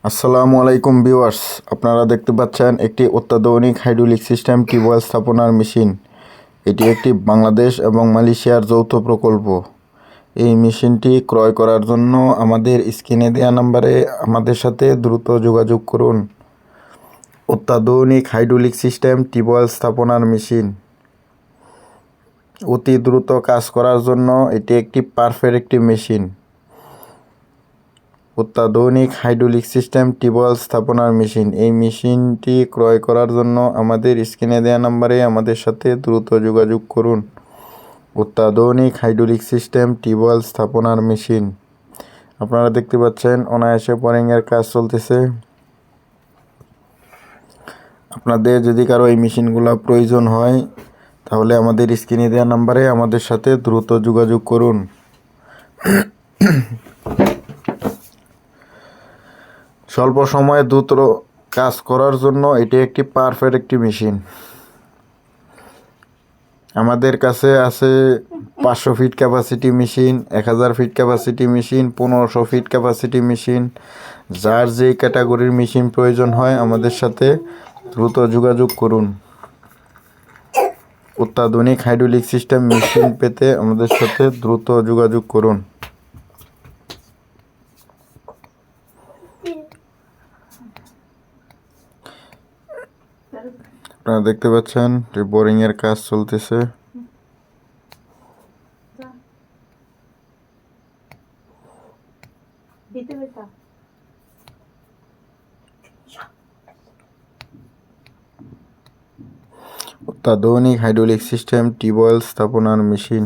আসসালামু আলাইকুম ভিউয়ার্স, আপনারা দেখতে পাচ্ছেন একটি অত্যাধুনিক হাইড্রোলিক সিস্টেম টিউবওয়েল স্থাপনার মেশিন। এটি একটি বাংলাদেশ এবং মালয়েশিয়ার যৌথ প্রকল্প। এই মেশিনটি ক্রয় করার জন্য আমাদের স্ক্রিনে দেওয়া নম্বরে আমাদের সাথে দ্রুত যোগাযোগ করুন। অত্যাধুনিক হাইড্রোলিক সিস্টেম টিউবওয়েল স্থাপনার মেশিন অতি দ্রুত কাজ করার জন্য এটি একটি পারফেক্ট একটি মেশিন। অত্যাধুনিক হাইড্রোলিক সিস্টেম টিউবওয়েল স্থাপনার মেশিন। এই মেশিনটি ক্রয় করার জন্য আমাদের স্ক্রিনে দেওয়া নম্বরে আমাদের সাথে দ্রুত যোগাযোগ করুন। অত্যাধুনিক হাইড্রোলিক সিস্টেম টিউবওয়েল স্থাপনার মেশিন। আপনারা দেখতে পাচ্ছেন অনায়াসে বোরিংয়ের কাজ চলতেছে। আপনাদের যদি কারো এই মেশিনগুলো প্রয়োজন হয় তাহলে আমাদের স্ক্রিনে দেওয়া নম্বরে আমাদের সাথে দ্রুত যোগাযোগ করুন। স্বল্প সময়ে দ্রুত কাজ করার জন্য এটি একটি পারফেক্ট একটি মেশিন। আমাদের কাছে আছে 500 feet capacity machine, 1000 feet capacity machine, 1500 feet capacity machine. যার যে ক্যাটাগরির মেশিন প্রয়োজন হয় আমাদের সাথে দ্রুত যোগাযোগ করুন। অত্যাধুনিক হাইড্রোলিক সিস্টেম মেশিন পেতে আমাদের সাথে দ্রুত যোগাযোগ করুন। আপনারা দেখতে পাচ্ছেন যে বোরিংয়ের কাজ চলতেছে। অত্যাধুনিক হাইড্রোলিক সিস্টেম টিউবওয়েল স্থাপনার মেশিন।